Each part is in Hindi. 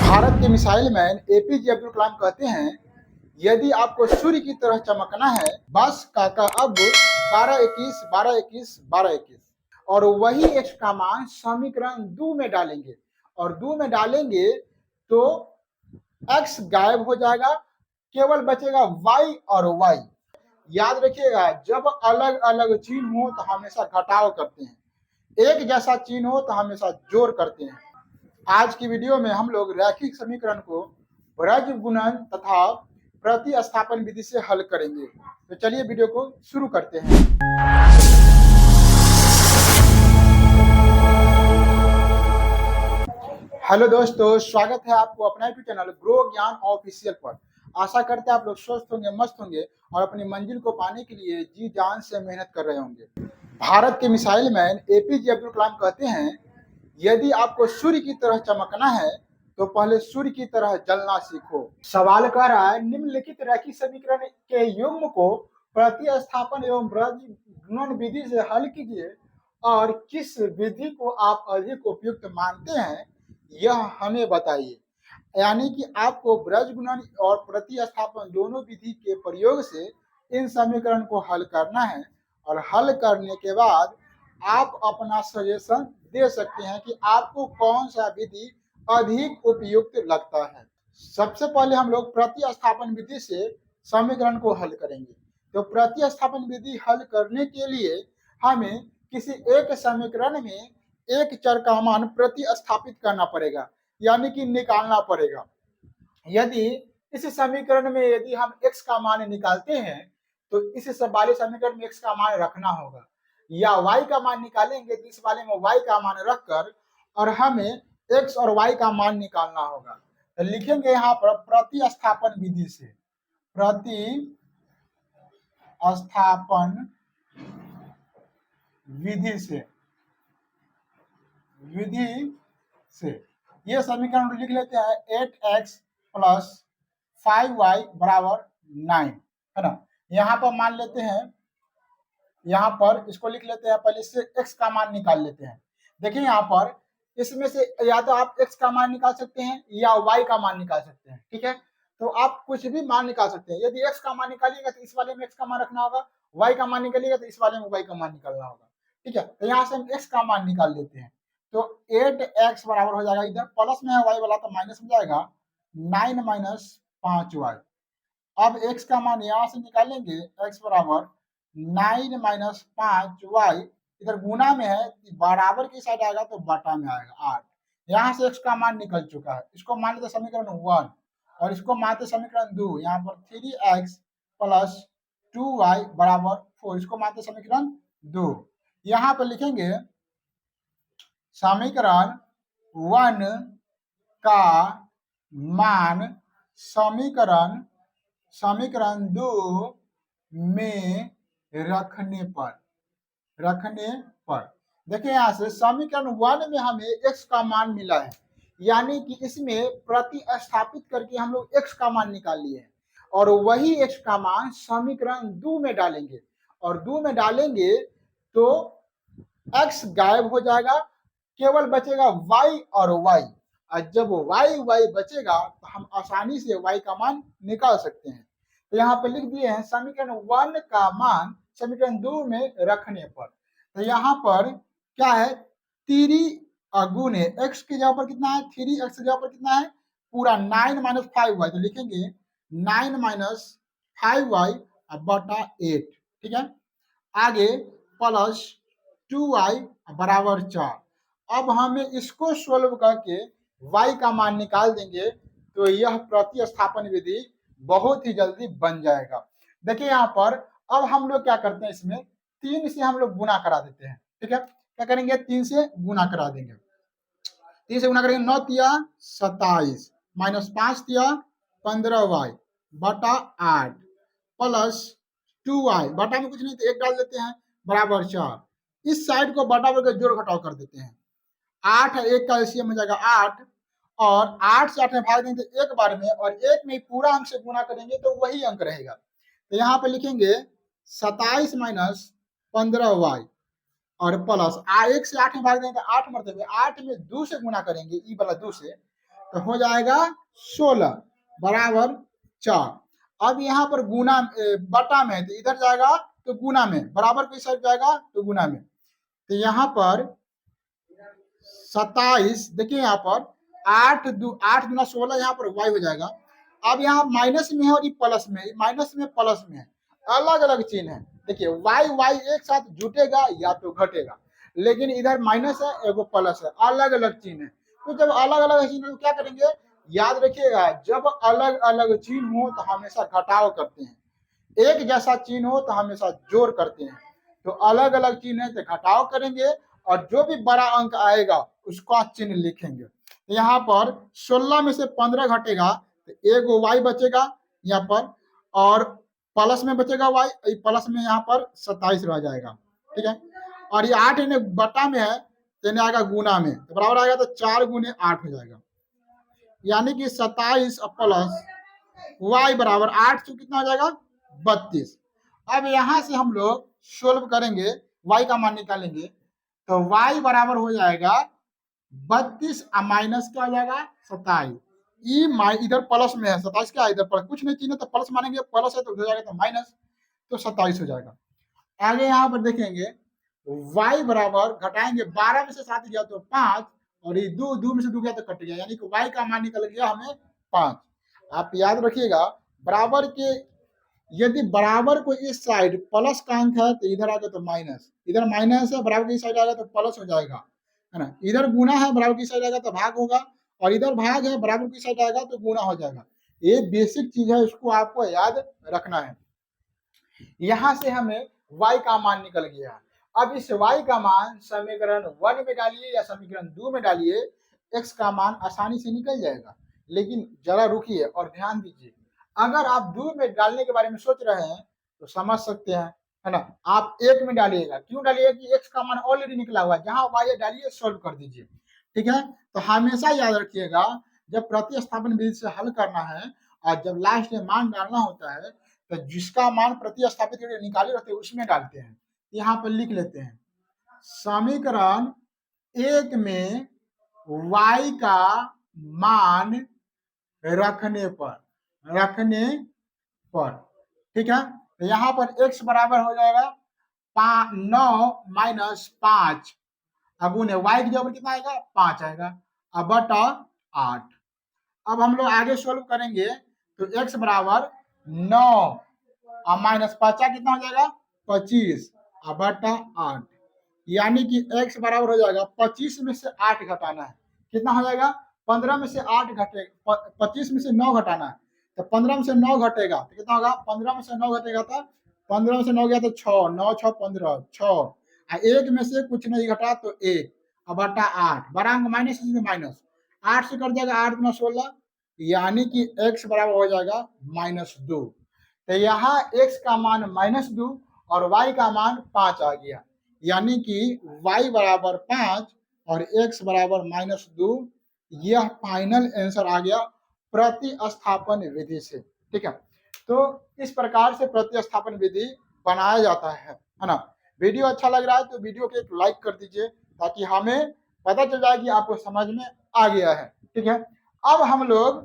भारत के missile man APJ Abdul Kalam कहते हैं, यदि आपको सूर्य की तरह चमकना है, बस काका अब 12-21, 12-21, 12-21 और वही एक्स का मान समीकरण 2 में डालेंगे और 2 में डालेंगे तो एक्स गायब हो जाएगा, केवल बचेगा वाई और वाई। याद रखिएगा, जब अलग अलग चिन्ह हो तो हमेशा घटाव करते हैं, एक जैसा चिन्ह हो तो हमेशा जोड़ करते हैं। आज की वीडियो में हम लोग रैखिक समीकरण को ब्रज गुणन तथा प्रतिस्थापन विधि से हल करेंगे। तो चलिए वीडियो को शुरू करते हैं। हेलो दोस्तों, स्वागत है आपको अपना यूट्यूब चैनल ग्रो ज्ञान ऑफिशियल पर। आशा करते हैं आप लोग स्वस्थ होंगे, मस्त होंगे और अपनी मंजिल को पाने के लिए जी जान से मेहनत कर रहे होंगे। भारत के missile man APJ Abdul Kalam कहते हैं, यदि आपको सूर्य की तरह चमकना है तो पहले सूर्य की तरह जलना सीखो। सवाल कह रहा है, निम्नलिखित रैखिक समीकरण के युग्म को प्रतिस्थापन एवं ब्रज गुणन विधि से हल कीजिए और किस विधि को आप अधिक उपयुक्त मानते हैं यह हमें बताइए। यानी कि आपको ब्रज गुणन और प्रतिस्थापन दोनों विधि के प्रयोग से इन समीकरण को हल करना है और हल करने के बाद आप अपना सजेशन दे सकते हैं कि आपको कौन सा विधि अधिक उपयुक्त लगता है। सबसे पहले हम लोग प्रतिस्थापन विधि से समीकरण को हल करेंगे। तो प्रतिस्थापन विधि हल करने के लिए हमें किसी एक समीकरण में एक चर का मान प्रतिस्थापित करना पड़ेगा, यानी कि निकालना पड़ेगा। यदि इस समीकरण में यदि हम x का मान निकालते हैं तो इस वाले समीकरण में x का मान रखना होगा, या y का मान निकालेंगे तो इस वाले में y का मान रखकर और हमें x और y का मान निकालना होगा। तो लिखेंगे यहाँ पर प्रतिस्थापन विधि से, प्रतिस्थापन विधि से ये समीकरण लिख लेते हैं 8x प्लस 5y बराबर 9, है ना। यहाँ पर मान लेते हैं, यहाँ पर इसको लिख लेते हैं, पहले इससे x का मान निकाल लेते हैं। देखिए यहाँ पर इसमें से या तो आप x का मान निकाल सकते हैं या y का मान निकाल सकते हैं, ठीक है। तो आप कुछ भी मान निकाल सकते हैं। यदि x का मान निकालिएगा तो इस वाले में x का मान रखना होगा, y का मान निकालिएगा तो इस वाले में y का मान निकालना होगा, ठीक है। तो यहाँ से हम x का मान निकाल लेते हैं। तो 8x बराबर हो जाएगा, इधर प्लस में है y वाला तो माइनस में जाएगा, 9 माइनस 5y। अब x का मान यहाँ से निकालेंगे, x बराबर 9 माइनस 5y, इधर गुना में है, बराबर की साइड आएगा तो बटा में आएगा 8। यहाँ से x का मान निकल चुका है। इसको मान लेते समीकरण 1 और इसको मानते समीकरण 2। यहाँ पर 3x प्लस 2y बराबर 4, इसको मानते समीकरण 2। यहाँ पर लिखेंगे समीकरण 1 का मान समीकरण 2 में रखने पर देखिए, यहाँ से समीकरण 1 में हमें x का मान मिला है, यानी कि इसमें प्रतिस्थापित करके हम लोग x का मान निकाल लिए हैं और वही x का मान समीकरण 2 में डालेंगे और 2 में डालेंगे तो x गायब हो जाएगा, केवल बचेगा y और y। और जब y बचेगा तो हम आसानी से y का मान निकाल सकते हैं। तो यहाँ पे लिख दिए हैं समीकरण 1 का मान समीकरण 2 में रखने पर। तो यहाँ पर क्या है, 3 गुने x की जगह पर कितना है, 3x की जगह पर कितना है, पूरा 9 माइनस 5y। तो लिखेंगे 9 माइनस 5y बटा 8, ठीक है। आगे प्लस 2y बराबर 4। अब हमें इसको सोल्व करके y का मान निकाल देंगे तो यह प्रतिस्थापन विधि बहुत ही जल्दी बन जाएगा। देखिए यहाँ पर अब हम लोग क्या करते हैं, इसमें 3 से हम लोग गुना करा देते हैं, ठीक है। क्या करेंगे, 3 से गुना करा देंगे। 3 से गुना करेंगे, 9 तिया 27 माइनस 5 तिया 15y बटा 8 प्लस 2y, बटा में कुछ नहीं तो 1 डाल देते हैं, बराबर 4। इस साइड को बटा करके जोड़ घटाव कर देते हैं। 8 1 का एलसीएम हो जाएगा 8 और 8 से 8 में भाग देंगे एक बार में और एक में पूरा अंक से गुना करेंगे तो वही अंक रहेगा। तो यहाँ पे लिखेंगे 27 माइनस 15y और प्लस 1 से 8 में भाग देंगे 8 मरतबे 8 में 2 से गुना करेंगे, ई वाला 2 से, तो हो जाएगा 16 बराबर 4। अब यहाँ पर गुना बटा में, तो इधर जाएगा तो गुना में, बराबर की साइड जाएगा तो गुना में। तो यहाँ पर 27, देखिए यहाँ पर 8 गुना 16, यहाँ पर y हो जाएगा। अब यहाँ माइनस में है और ये प्लस में, माइनस में प्लस में है, अलग अलग चिन्ह है। देखिए y एक साथ जुटेगा या तो घटेगा, लेकिन इधर माइनस है, एगो प्लस है, अलग अलग चिन्ह है। तो जब अलग अलग चिन्ह, तो क्या करेंगे, याद रखिएगा, जब अलग अलग चिन्ह हो तो हमेशा घटाव करते हैं, एक जैसा चिन्ह हो तो हमेशा जोड़ करते हैं। तो अलग अलग चिन्ह है तो घटाव करेंगे, और जो भी बड़ा अंक आएगा उसका चिन्ह लिखेंगे। तो यहाँ पर 16 में से 15 घटेगा तो एगो y बचेगा यहाँ पर, और प्लस में बचेगा y, प्लस में यहाँ पर 27 रह जाएगा, ठीक है। और ये 8 इन्हें बटा में है तो इन्हें आएगा गुना में, तो बराबर आएगा, तो 4 गुने 8 हो जाएगा, यानी कि 27 प्लस y बराबर 8 से कितना हो जाएगा, 32। अब यहां से हम लोग सोल्व करेंगे, y का मान निकालेंगे, तो y बराबर हो जाएगा 32 माइनस क्या हो जाएगा 27, इधर प्लस में है, 27 क्या है इधर प्लस, कुछ नहीं चिन्ह तो प्लस मानेंगे, प्लस है तो हो जाएगा तो माइनस, तो 27 हो जाएगा। आगे यहाँ पर देखेंगे y बराबर, घटाएंगे 12 में से 7 गया तो 5, और ये 2 में से 2 गया तो कट गया, यानी कि y का मान निकल गया हमें 5। आप याद रखिएगा, बराबर के, यदि बराबर को इस साइड प्लस का अंक है तो इधर आएगा तो माइनस, इधर माइनस है, बराबर की साइड आएगा तो प्लस हो जाएगा, है ना। इधर गुना है, बराबर की साइड आएगा तो भाग होगा, और इधर भाग है, बराबर की साइड आएगा तो गुना हो जाएगा। ये बेसिक चीज है, इसको आपको याद रखना है। यहां से हमें y का मान निकल गया। अब इस y का मान समीकरण 1 में डालिए या समीकरण 2 में डालिए, x का मान आसानी से निकल जाएगा। लेकिन जरा रुकिए और ध्यान दीजिए, अगर आप 2 में डालने के बारे में सोच रहे हैं तो समझ सकते हैं, है ना। आप 1 में डालिएगा, क्यों डालिएगा कि x का मान ऑलरेडी निकला हुआ है, जहां y डालिए, सोल्व कर दीजिए, ठीक है। तो हमेशा याद रखिएगा, जब प्रतिस्थापन विधि से हल करना है और जब लास्ट में मान डालना होता है, तो जिसका मान प्रतिस्थापित करके निकाले रहते हैं उसमें डालते हैं। यहाँ पर लिख लेते हैं, समीकरण 1 में y का मान रखने पर, ठीक है। तो यहाँ पर x बराबर हो जाएगा 9 माइनस 5, अगुने y की जगह कितना आएगा, 5 आएगा, अब बटा 8। अब हम लोग आगे सोल्व करेंगे, तो x बराबर 9 और माइनस 5 कितना हो जाएगा, 25 और बटा 8, यानी कि x बराबर हो जाएगा 25 में से 8 घटाना है, कितना हो जाएगा, 15 में से 8 घटे, 25 में से 9 घटाना है, तो 15 में से 9 घटेगा तो कितना होगा, 15 में से 9 घटेगा तो 15 में से 9 गया तो 6, 9 6 15, 6, एक में से कुछ नहीं घटा तो 1 और बटा 8, बड़ा अंक माइनस माइनस 8 से कट जाएगा, 8 गुना 16, यानी कि x बराबर हो जाएगा -2। तो यहाँ x का मान -2 और y का मान 5 आ गया, यानी कि y बराबर 5 और x बराबर -2, यह फाइनल आंसर आ गया प्रतिस्थापन विधि से, ठीक है। तो इस प्रकार से प्रतिस्थापन विधि बनाया जाता है ना। वीडियो अच्छा लग रहा है तो वीडियो को एक लाइक कर दीजिए, ताकि हमें पता चल जाए कि आपको समझ में आ गया है, ठीक है। अब हम लोग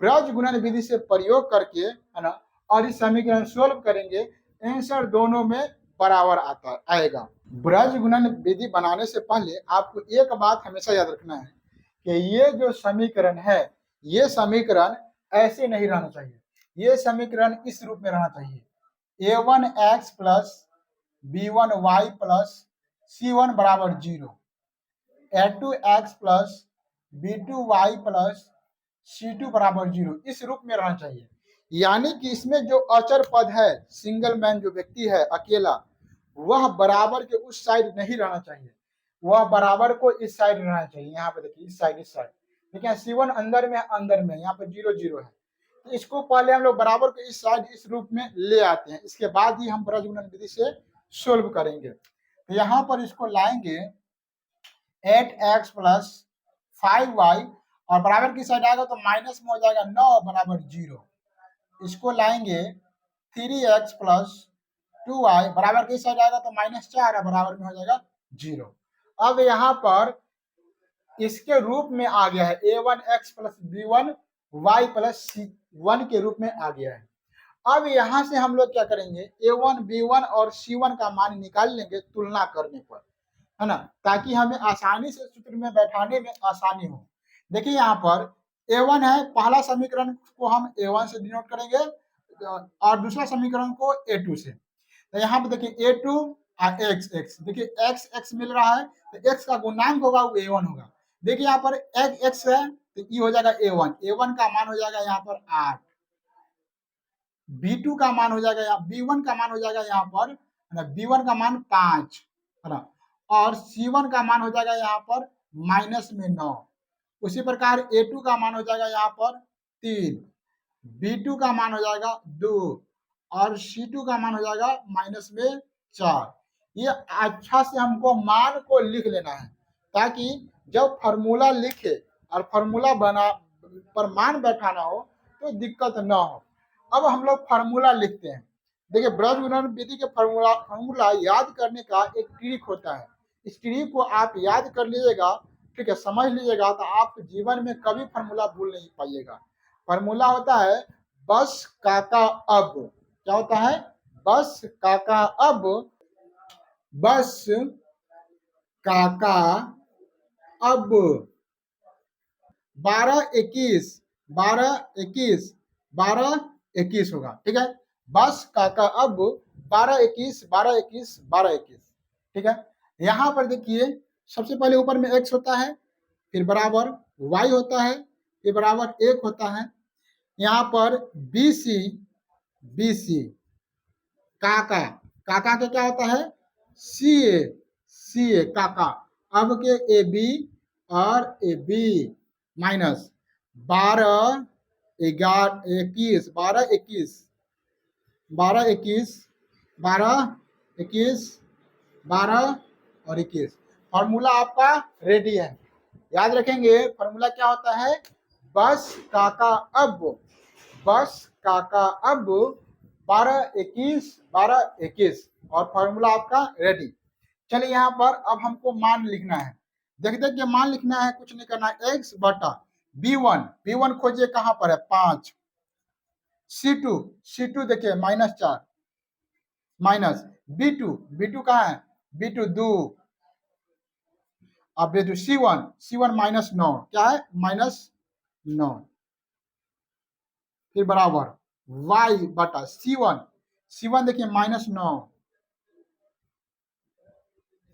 ब्रज गुणन विधि से प्रयोग करके, है ना, और इस समीकरण सोल्व करेंगे, आंसर दोनों में बराबर आता आएगा। ब्रज गुणन विधि बनाने से पहले आपको एक बात हमेशा याद रखना है कि ये जो समीकरण है, ये समीकरण ऐसे नहीं रहना चाहिए, ये समीकरण इस रूप में रहना चाहिए, a1x plus b1y plus c1 बराबर 0, a2x plus b2y plus c2 बराबर 0, इस रूप में रहना चाहिए। यानी कि इसमें जो अचर पद है, सिंगल मैन जो व्यक्ति है अकेला, वह बराबर के उस साइड नहीं रहना चाहिए, वह बराबर को इस साइड रहना चाहिए। यहाँ पे देखिए, इस साइड ठीक है, C1 अंदर में यहाँ पे 0 0 है, तो इसको पहले हम लोग बराबर को इस साइड इस रूप में ले आते हैं, इसके बाद ही हम ब्रज गुणन विधि से सोल्व करेंगे। तो यहाँ पर इसको लाएंगे 8x प्लस 5y, और बराबर की साइड आएगा तो माइनस में हो जाएगा 9 बराबर 0, इसको लाएंगे 3x प्लस 2y, बराबर की साइड आएगा तो -4 है, बराबर में हो जाएगा 0। अब यहाँ पर इसके रूप में आ गया है, a1x plus b1 y plus c1 के रूप में आ गया है। अब यहां से हम लोग क्या करेंगे, a1 b1 और c1 का मान निकाल लेंगे तुलना करने पर, है ना, ताकि हमें आसानी से सूत्र में बैठाने में आसानी हो। देखिए यहाँ पर a1 है, पहला समीकरण को हम a1 से डिनोट करेंगे और दूसरा समीकरण को a2 से। तो यहाँ पे देखिए a2 और x देखिए x मिल रहा है, तो x का गुणांक होगा वो a1 होगा। देखिए यहाँ पर x है तो ये हो जाएगा a1 का मान हो जाएगा यहाँ पर 8, b2 का मान हो जाएगा, यहाँ b1 का मान हो जाएगा यहाँ पर, है ना, b1 का मान 5, है ना, और c1 का मान हो जाएगा यहाँ पर -9। उसी प्रकार a2 का मान हो जाएगा यहाँ पर 3, b2 का मान हो जाएगा 2 और c2 का मान हो जाएगा -4। ये अच्छा से हमको मान को लिख लेना है, ताकि जब फॉर्मूला लिखे और फॉर्मूला बना पर मान बैठाना हो तो दिक्कत ना हो। अब हम लोग फॉर्मूला लिखते हैं। देखिए ब्रज गुणन विधि के फॉर्मूला याद करने का एक ट्रिक होता है। इस ट्रिक को आप याद कर लीजिएगा, ठीक है, समझ लीजिएगा, तो आप जीवन में कभी फॉर्मूला भूल नहीं पाइएगा। फॉर्मूला होता है बस काका अब। क्या होता है? बस काका अब, बस काका अब 12 21 होगा, ठीक है। बस काका अब 12 21 12 21 12 21, ठीक है। यहाँ पर देखिए सबसे पहले ऊपर में x होता है, फिर बराबर y होता है, फिर बराबर 1 होता है। यहाँ पर BC काका, काका के क्या होता है? CA काका, अब के AB और AB माइनस 12 21 12 21 12 21 12 21 12 और 21। फॉर्मूला आपका रेडी है। याद रखेंगे फॉर्मूला क्या होता है? बस काका अब, बस काका अब 12 21 12 21 और फॉर्मूला आपका रेडी। चलिए यहाँ पर अब हमको मान लिखना है। देख देख के मान लिखना है, कुछ नहीं करना है। x बटा b1 खोजिए कहाँ पर है? 5। c2 देखिए -4 माइनस b2 कहाँ है? b2 2, अब ये जो c1 -9, क्या है? -9, फिर बराबर y बटा c1 देखिए -9,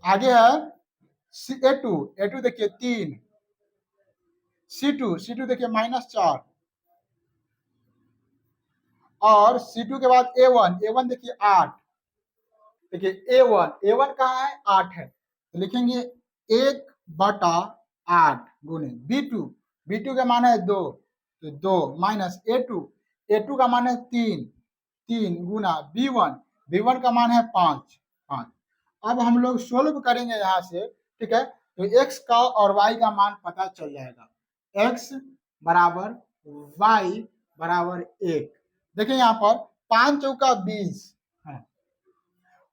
आगे है a2 देखिए 3, c2 देखिए -4 और c2 के बाद a1 देखिए 8। देखिए a1 कहाँ है? 8 है, तो लिखेंगे 1 बटा 8 गुने b2 का मान है 2, तो 2 माइनस a2 का मान है 3 गुना b1 का मान है 5। अब हम लोग सोल्व करेंगे यहाँ से, ठीक है, तो x का और y का मान पता चल जाएगा। x बराबर y बराबर 1। देखिए यहाँ पर 5 चौका 20 है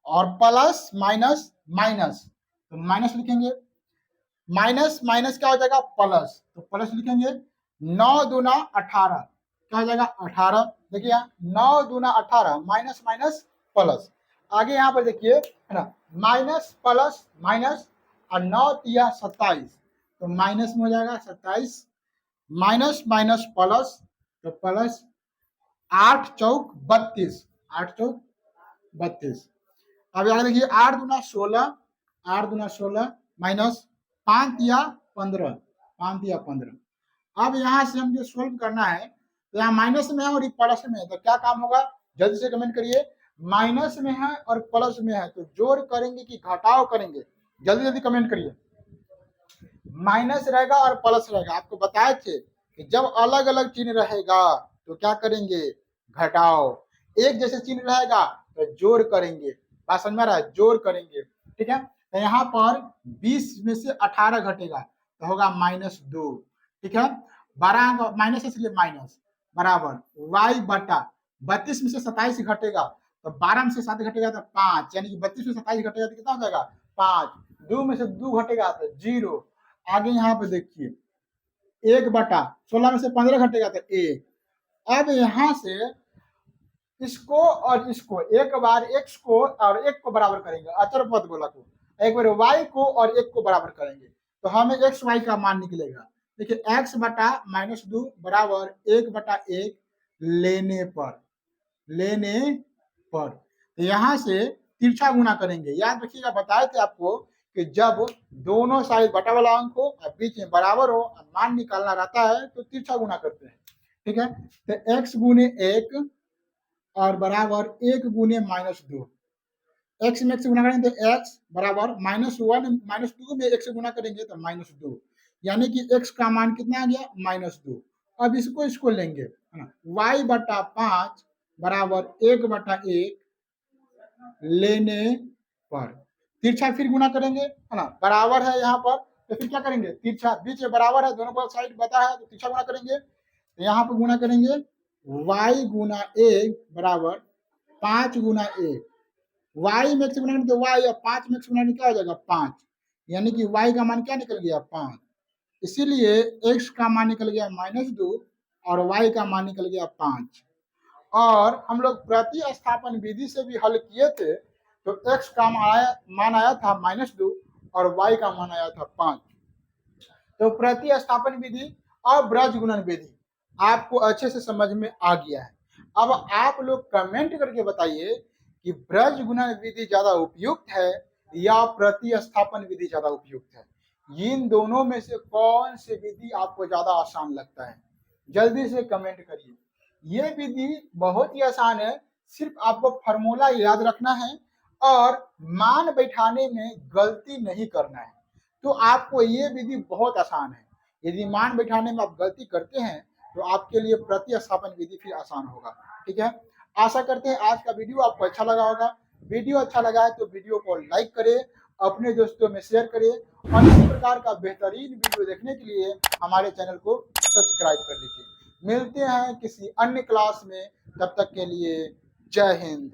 और प्लस माइनस माइनस, तो माइनस लिखेंगे, माइनस माइनस क्या हो जाएगा? प्लस, तो प्लस लिखेंगे। 9 दूना 18, क्या हो जाएगा? 18। देखिए 9 दूना 18, माइनस माइनस प्लस। आगे यहाँ पर देखिए, है ना, माइनस प्लस माइनस और 9 तिया 27, तो माइनस में हो जाएगा 27, माइनस माइनस प्लस, तो प्लस 8 चौक 32, 8 चौक 32। अब यहाँ देखिए 8 दूना 16 माइनस 5 तिया 15। अब यहाँ से हम जो सोल्व करना है, तो यहाँ माइनस में है और ये प्लस में है, तो क्या काम होगा? जल्दी से कमेंट करिए। माइनस में है और प्लस में है, तो जोड़ करेंगे कि घटाव करेंगे? जल्दी जल्दी कमेंट करिए। माइनस रहेगा और प्लस रहेगा। आपको बताए थे कि जब अलग अलग चिन्ह रहेगा तो क्या करेंगे? घटाव। एक जैसे चिन्ह रहेगा तो जोड़ करेंगे। बात समझ में आ रहा है? जोड़ करेंगे, ठीक है। तो यहाँ पर 20 में से 18 घटेगा तो होगा -2, ठीक है। 12 माइनस इसलिए माइनस बराबर y बटा 32 में से 27 घटेगा तो 12 में से 7 घटेगा तो 5, यानी कि 32 में 27 घटेगा तो कितना हो जाएगा? 5। 2 में से 2 घटेगा तो 0 आगे यहाँ पे देखिए 1/16 में से 15 घटेगा तो 1। अब यहाँ से इसको और इसको एक बार x को और 1 को बराबर करेंगे, अचर पद गोला को, एक बार y को और 1 को बराबर करेंगे तो हमें x y का मान निकलेगा। देखिए x बटा -2 बराबर 1/1 लेने पर यहाँ से तिरछा गुना करेंगे। याद रखिएगा, बताए थे आपको कि जब दोनों साइड बटा वाला अंक हो और बीच में बराबर हो और मान निकालना रहता है तो तिरछा गुना करते हैं। ठीक है, तो x गुने 1 और बराबर 1 गुने -2, x में 1 से गुना करेंगे तो x बराबर -1 -2 में 1 से गुना करेंगे तो -2, यानी कि x का मान कितना आ गया -2। अब इसको लेंगे है ना, y/5 बराबर 1/1 लेने पर तिरछा फिर गुना करेंगे है ना, बराबर है यहाँ पर तो फिर क्या करेंगे, तिरछा बीच में बराबर है, दोनों साइड बता है तो तिरछा गुना करेंगे, तो यहाँ पर गुना करेंगे y गुना 1 बराबर 5 गुना 1, y में 1 से गुना करेंगे तो y और 5 में 1 से गुना क्या हो जाएगा 5, यानी कि y का मान क्या निकल गया 5। इसीलिए x का मान निकल गया -2 और y का मान निकल गया 5। और हम लोग प्रतिस्थापन विधि से भी हल किए थे तो x का मान आया था -2 और y का मान आया था 5। तो प्रतिस्थापन विधि और ब्रज गुणन विधि आपको अच्छे से समझ में आ गया है। अब आप लोग कमेंट करके बताइए कि ब्रज गुणन विधि ज्यादा उपयुक्त है या प्रतिस्थापन विधि ज्यादा उपयुक्त है। इन दोनों में से कौन सी विधि आपको ज्यादा आसान लगता है, जल्दी से कमेंट करिए। ये विधि बहुत ही आसान है, सिर्फ आपको फार्मूला याद रखना है और मान बैठाने में गलती नहीं करना है, तो आपको ये विधि बहुत आसान है। यदि मान बैठाने में आप गलती करते हैं तो आपके लिए प्रतिस्थापन विधि फिर आसान होगा। ठीक है, आशा करते हैं आज का वीडियो आपको अच्छा लगा होगा। वीडियो अच्छा लगा है तो वीडियो को लाइक करें, अपने दोस्तों में शेयर करें और इस प्रकार का बेहतरीन वीडियो देखने के लिए हमारे चैनल को सब्सक्राइब कर लीजिए। मिलते हैं किसी अन्य क्लास में, तब तक के लिए जय हिंद।